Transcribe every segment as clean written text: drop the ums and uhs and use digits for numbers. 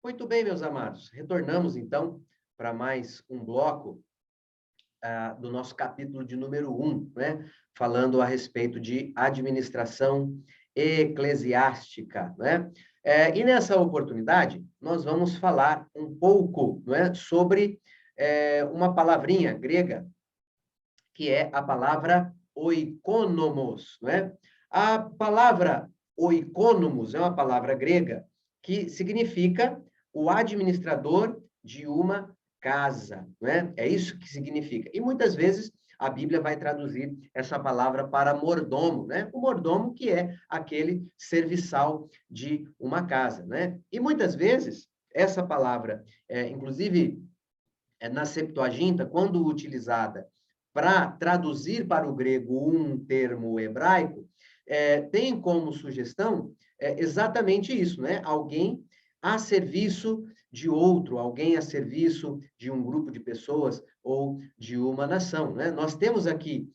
Muito bem, meus amados. Retornamos, então, para mais um bloco do nosso capítulo de número 1, né? Falando a respeito de administração eclesiástica, né? E nessa oportunidade, nós vamos falar um pouco, né, sobre uma palavrinha grega, que é a palavra oikonomos, né? A palavra oikonomos é uma palavra grega que significa o administrador de uma casa, né? É isso que significa. E muitas vezes a Bíblia vai traduzir essa palavra para mordomo, né? O mordomo que é aquele serviçal de uma casa, né? E muitas vezes essa palavra, inclusive na Septuaginta, quando utilizada para traduzir para o grego um termo hebraico, tem como sugestão exatamente isso, né? Alguém a serviço de outro, alguém a serviço de um grupo de pessoas ou de uma nação, né? Nós temos aqui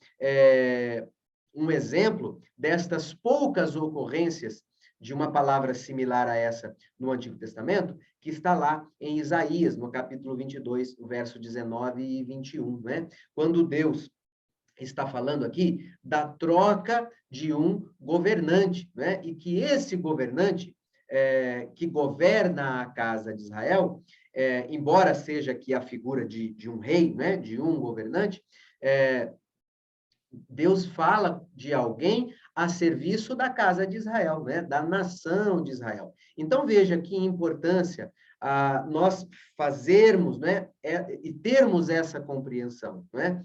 um exemplo destas poucas ocorrências de uma palavra similar a essa no Antigo Testamento, que está lá em Isaías, no capítulo 22, o verso 19 e 21, né? Quando Deus está falando aqui da troca de um governante, né? E que esse governante que governa a casa de Israel, embora seja aqui a figura de um rei, né? De um governante, Deus fala de alguém a serviço da casa de Israel, né? Da nação de Israel. Então, veja que importância nós fazermos, né? E termos essa compreensão, né?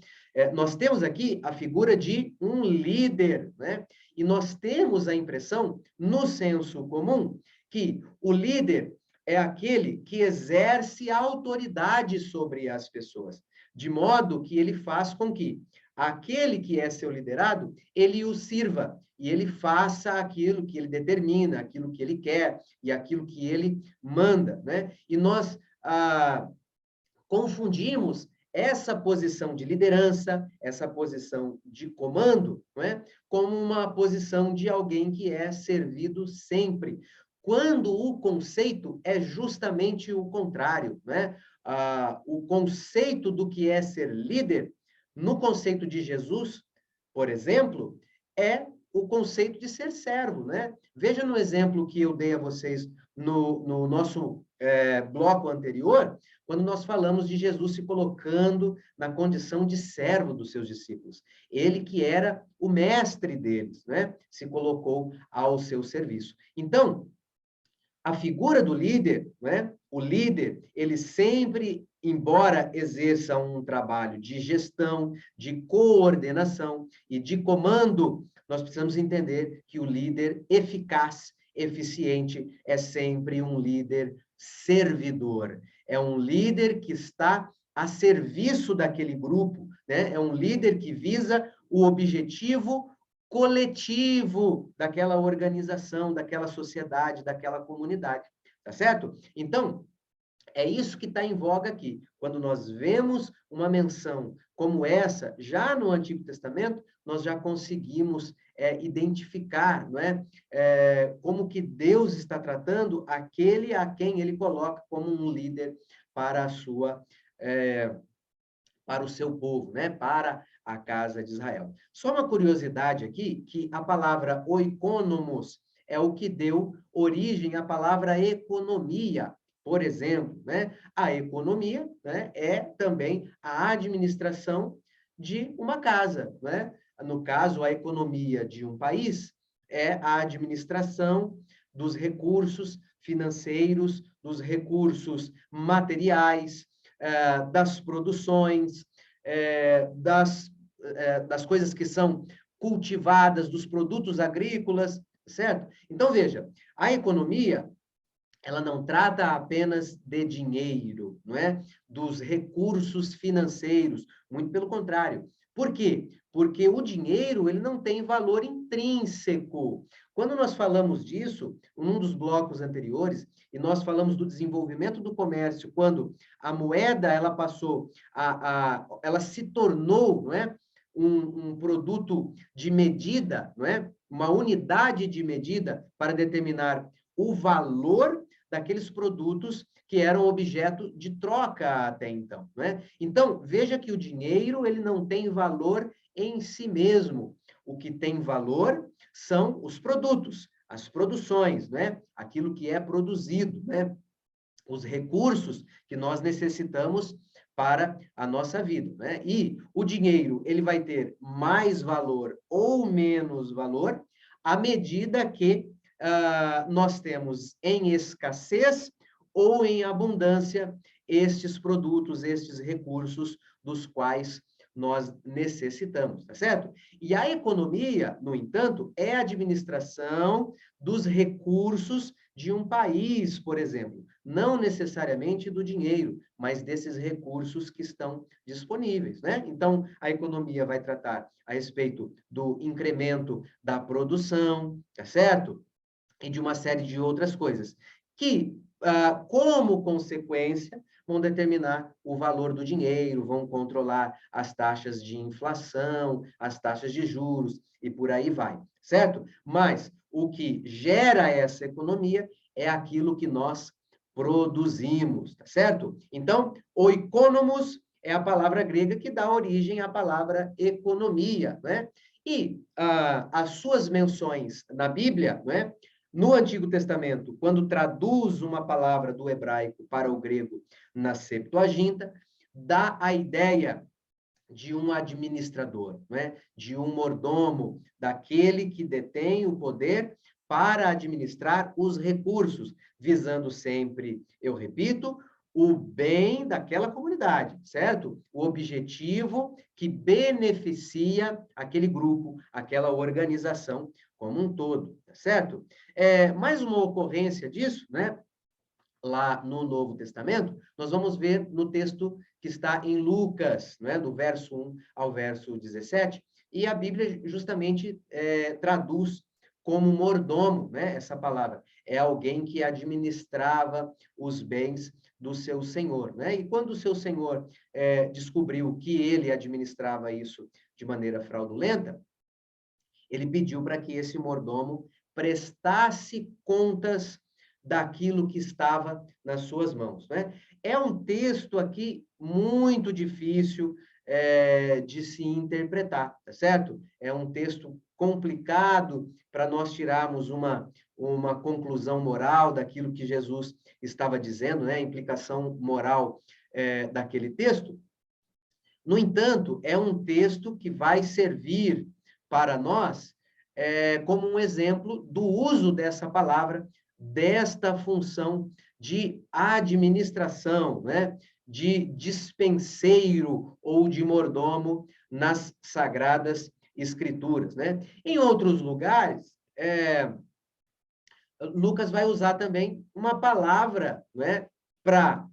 Nós temos aqui a figura de um líder, né? E nós temos a impressão, no senso comum, que o líder é aquele que exerce autoridade sobre as pessoas, de modo que ele faz com que aquele que é seu liderado, ele o sirva e ele faça aquilo que ele determina, aquilo que ele quer e aquilo que ele manda, né? E nós confundimos essa posição de liderança, essa posição de comando, não é? Como uma posição de alguém que é servido sempre, quando o conceito é justamente o contrário, né? O conceito do que é ser líder no conceito de Jesus, por exemplo, é o conceito de ser servo, né? Veja no exemplo que eu dei a vocês no nosso bloco anterior, quando nós falamos de Jesus se colocando na condição de servo dos seus discípulos. Ele que era o mestre deles, né? Se colocou ao seu serviço. Então, a figura do líder, né? O líder, ele sempre, embora exerça um trabalho de gestão, de coordenação e de comando, nós precisamos entender que o líder eficaz, eficiente, é sempre um líder servidor. É um líder que está a serviço daquele grupo, né? É um líder que visa o objetivo coletivo daquela organização, daquela sociedade, daquela comunidade, tá certo? Então, é isso que está em voga aqui. Quando nós vemos uma menção como essa, já no Antigo Testamento, nós já conseguimos identificar, não é? Como que Deus está tratando aquele a quem ele coloca como um líder para a sua para o seu povo, né? Para a casa de Israel. Só uma curiosidade aqui, que a palavra oikonomos é o que deu origem à palavra economia, por exemplo, né? A economia, né, é também a administração de uma casa, né? No caso, a economia de um país é a administração dos recursos financeiros, dos recursos materiais, das produções, das coisas que são cultivadas, dos produtos agrícolas, certo? Então, veja, a economia, ela não trata apenas de dinheiro, não é? Dos recursos financeiros, muito pelo contrário. Por quê? Porque o dinheiro, ele não tem valor intrínseco. Quando nós falamos disso, num dos blocos anteriores, e nós falamos do desenvolvimento do comércio, quando a moeda, ela passou ela se tornou, não é? Um produto de medida, não é? Uma unidade de medida para determinar o valor daqueles produtos que eram objeto de troca até então, né? Então, veja que o dinheiro, ele não tem valor em si mesmo. O que tem valor são os produtos, as produções, né? Aquilo que é produzido, né? Os recursos que nós necessitamos para a nossa vida, né? E o dinheiro, ele vai ter mais valor ou menos valor à medida que nós temos em escassez ou em abundância estes produtos, estes recursos dos quais nós necessitamos, tá certo? E a economia, no entanto, é a administração dos recursos de um país, por exemplo, não necessariamente do dinheiro, mas desses recursos que estão disponíveis, né? Então, a economia vai tratar a respeito do incremento da produção, tá certo? E de uma série de outras coisas, que, como consequência, vão determinar o valor do dinheiro, vão controlar as taxas de inflação, as taxas de juros, e por aí vai, certo? Mas o que gera essa economia é aquilo que nós produzimos, tá certo? Então, oikonomos é a palavra grega que dá origem à palavra economia, né? E as suas menções na Bíblia, né? No Antigo Testamento, quando traduz uma palavra do hebraico para o grego na Septuaginta, dá a ideia de um administrador, né? De um mordomo, daquele que detém o poder para administrar os recursos, visando sempre, eu repito, o bem daquela comunidade, certo? O objetivo que beneficia aquele grupo, aquela organização como um todo, tá certo? Mais uma ocorrência disso, né? Lá no Novo Testamento, nós vamos ver no texto que está em Lucas, né, do verso 1 ao verso 17, e a Bíblia justamente traduz como mordomo, né, essa palavra. É alguém que administrava os bens do seu senhor, né? E quando o seu senhor descobriu que ele administrava isso de maneira fraudulenta, ele pediu para que esse mordomo prestasse contas daquilo que estava nas suas mãos, né? É um texto aqui muito difícil de se interpretar, tá certo? É um texto complicado para nós tirarmos uma conclusão moral daquilo que Jesus estava dizendo, né? A implicação moral daquele texto. No entanto, é um texto que vai servir para nós como um exemplo do uso dessa palavra, desta função de administração, né? De dispenseiro ou de mordomo nas Sagradas Escrituras, né? Em outros lugares, Lucas vai usar também uma palavra, né? Para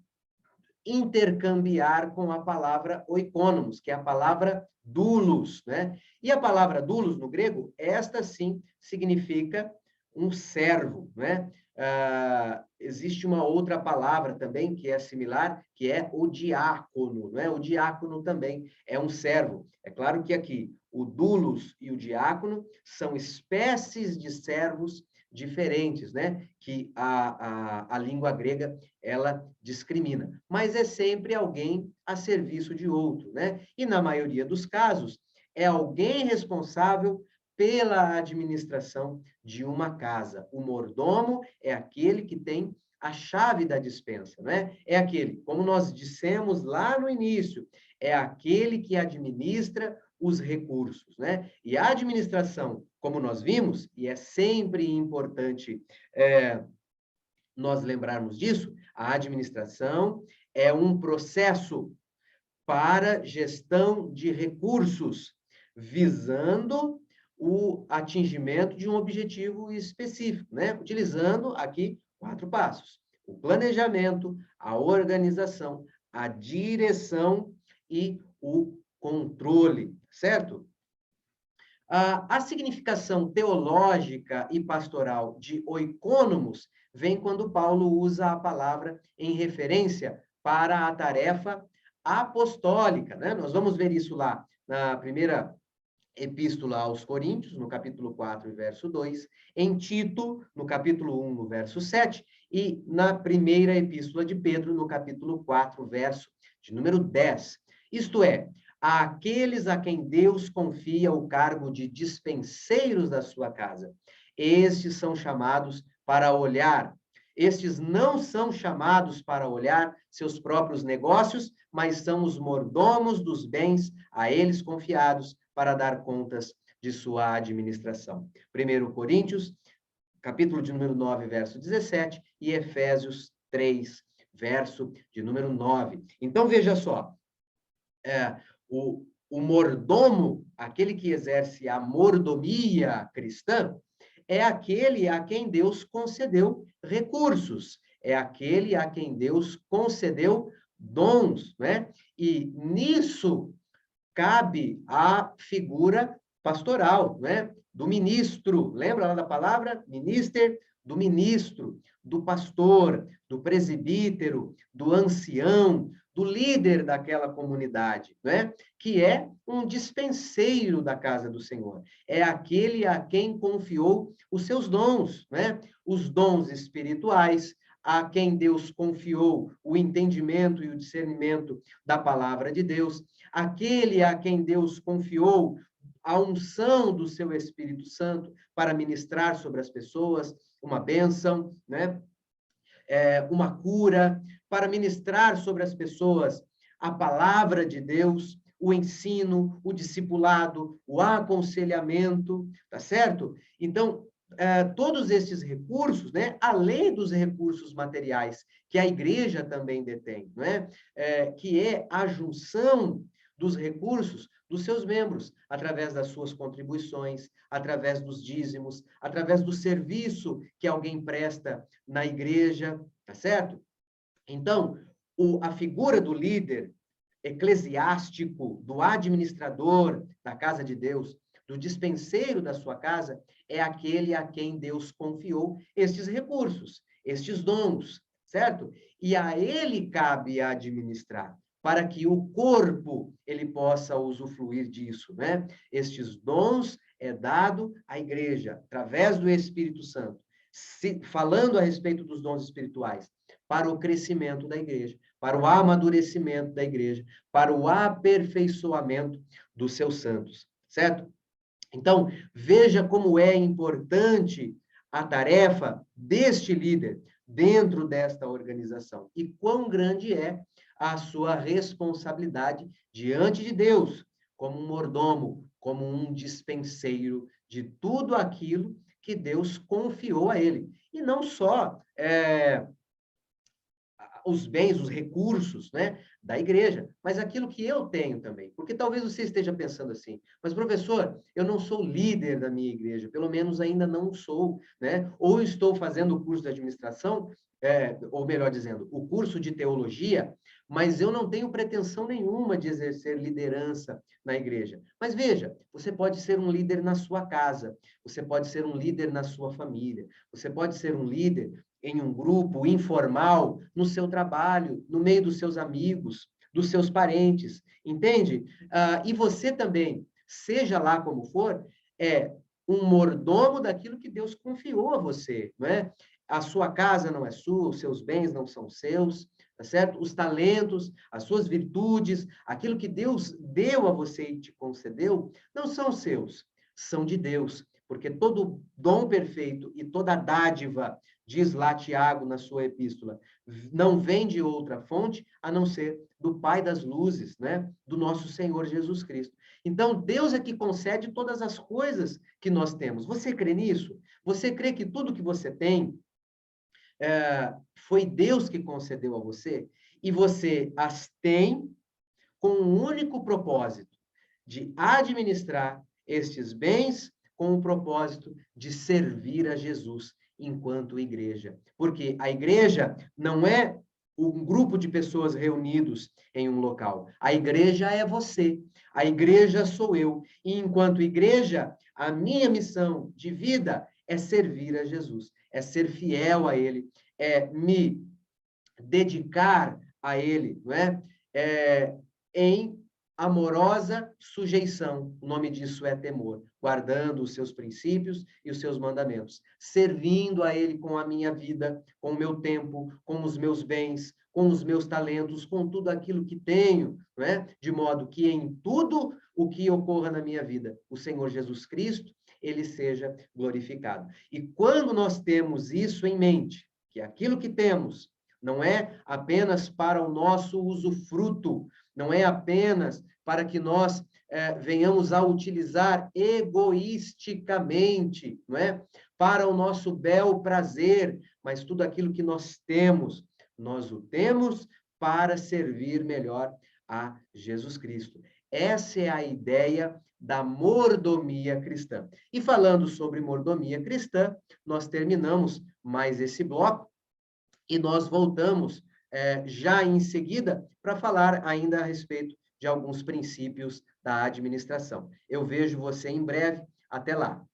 intercambiar com a palavra oikonomos, que é a palavra doulos, né? E a palavra doulos, no grego, esta sim significa um servo, né? Existe uma outra palavra também que é similar, que é o diácono, né? O diácono também é um servo. É claro que aqui o doulos e o diácono são espécies de servos diferentes, né? Que a língua grega ela discrimina, mas é sempre alguém a serviço de outro, né? E na maioria dos casos é alguém responsável pela administração de uma casa. O mordomo é aquele que tem a chave da despensa, né? É aquele, como nós dissemos lá no início, é aquele que administra os recursos, né? E a administração, como nós vimos, e é sempre importante nós lembrarmos disso, a administração é um processo para gestão de recursos, visando o atingimento de um objetivo específico, né? Utilizando aqui 4 passos: o planejamento, a organização, a direção e o controle, certo? A significação teológica e pastoral de oikonomos vem quando Paulo usa a palavra em referência para a tarefa apostólica, né? Nós vamos ver isso lá na primeira Epístola aos Coríntios, no capítulo 4, verso 2, em Tito, no capítulo 1, no verso 7, e na primeira epístola de Pedro, no capítulo 4, verso de número 10. Isto é, àqueles a quem Deus confia o cargo de dispenseiros da sua casa. Estes são chamados para olhar. Estes não são chamados para olhar seus próprios negócios, mas são os mordomos dos bens a eles confiados para dar contas de sua administração. 1 Coríntios, capítulo de número 9, verso 17, e Efésios 3, verso de número 9. Então, veja só, o mordomo, aquele que exerce a mordomia cristã, é aquele a quem Deus concedeu recursos, é aquele a quem Deus concedeu dons, né? E nisso cabe a figura pastoral, né? Do ministro. Lembra lá da palavra? Minister, do ministro, do pastor, do presbítero, do ancião, do líder daquela comunidade, né? Que é um dispenseiro da casa do Senhor. É aquele a quem confiou os seus dons, né? Os dons espirituais, a quem Deus confiou o entendimento e o discernimento da palavra de Deus, aquele a quem Deus confiou a unção do seu Espírito Santo para ministrar sobre as pessoas uma bênção, né? Uma cura, para ministrar sobre as pessoas a palavra de Deus, o ensino, o discipulado, o aconselhamento, tá certo? Então, todos esses recursos, né, além dos recursos materiais que a igreja também detém, né, que é a junção dos recursos dos seus membros, através das suas contribuições, através dos dízimos, através do serviço que alguém presta na igreja, tá certo? Então, a figura do líder eclesiástico, do administrador da casa de Deus, do dispenseiro da sua casa, é aquele a quem Deus confiou estes recursos, estes dons, certo? E a ele cabe administrar, para que o corpo ele possa usufruir disso, né? Estes dons é dado à igreja através do Espírito Santo, falando a respeito dos dons espirituais, para o crescimento da igreja, para o amadurecimento da igreja, para o aperfeiçoamento dos seus santos, certo? Então, veja como é importante a tarefa deste líder dentro desta organização e quão grande é a sua responsabilidade diante de Deus, como um mordomo, como um dispenseiro de tudo aquilo que Deus confiou a ele. E não só os bens, os recursos, né, da igreja, mas aquilo que eu tenho também. Porque talvez você esteja pensando assim, mas professor, eu não sou líder da minha igreja, pelo menos ainda não sou, né? Ou estou fazendo o curso de administração, ou melhor dizendo, o curso de teologia, mas eu não tenho pretensão nenhuma de exercer liderança na igreja. Mas veja, você pode ser um líder na sua casa, você pode ser um líder na sua família, você pode ser um líder em um grupo informal, no seu trabalho, no meio dos seus amigos, dos seus parentes, entende? E você também, seja lá como for, é um mordomo daquilo que Deus confiou a você, não é? A sua casa não é sua, os seus bens não são seus, tá certo? Os talentos, as suas virtudes, aquilo que Deus deu a você e te concedeu, não são seus, são de Deus, porque todo dom perfeito e toda dádiva, diz lá Tiago na sua epístola, não vem de outra fonte a não ser do Pai das luzes, né? Do nosso Senhor Jesus Cristo. Então, Deus é que concede todas as coisas que nós temos. Você crê nisso? Você crê que tudo que você tem foi Deus que concedeu a você? E você as tem com um único propósito, de administrar estes bens com o propósito de servir a Jesus enquanto igreja. Porque a igreja não é um grupo de pessoas reunidos em um local. A igreja é você. A igreja sou eu. E enquanto igreja, a minha missão de vida é servir a Jesus, é ser fiel a Ele, é me dedicar a Ele, não é? Em amorosa sujeição. O nome disso é temor, guardando os seus princípios e os seus mandamentos, servindo a Ele com a minha vida, com o meu tempo, com os meus bens, com os meus talentos, com tudo aquilo que tenho, não é? De modo que em tudo o que ocorra na minha vida, o Senhor Jesus Cristo, ele seja glorificado. E quando nós temos isso em mente, que aquilo que temos não é apenas para o nosso usufruto, não é apenas para que nós venhamos a utilizar egoisticamente, não é? Para o nosso bel prazer, mas tudo aquilo que nós temos, nós o temos para servir melhor a Jesus Cristo. Essa é a ideia da mordomia cristã. E falando sobre mordomia cristã, nós terminamos mais esse bloco e nós voltamos já em seguida para falar ainda a respeito de alguns princípios da administração. Eu vejo você em breve. Até lá.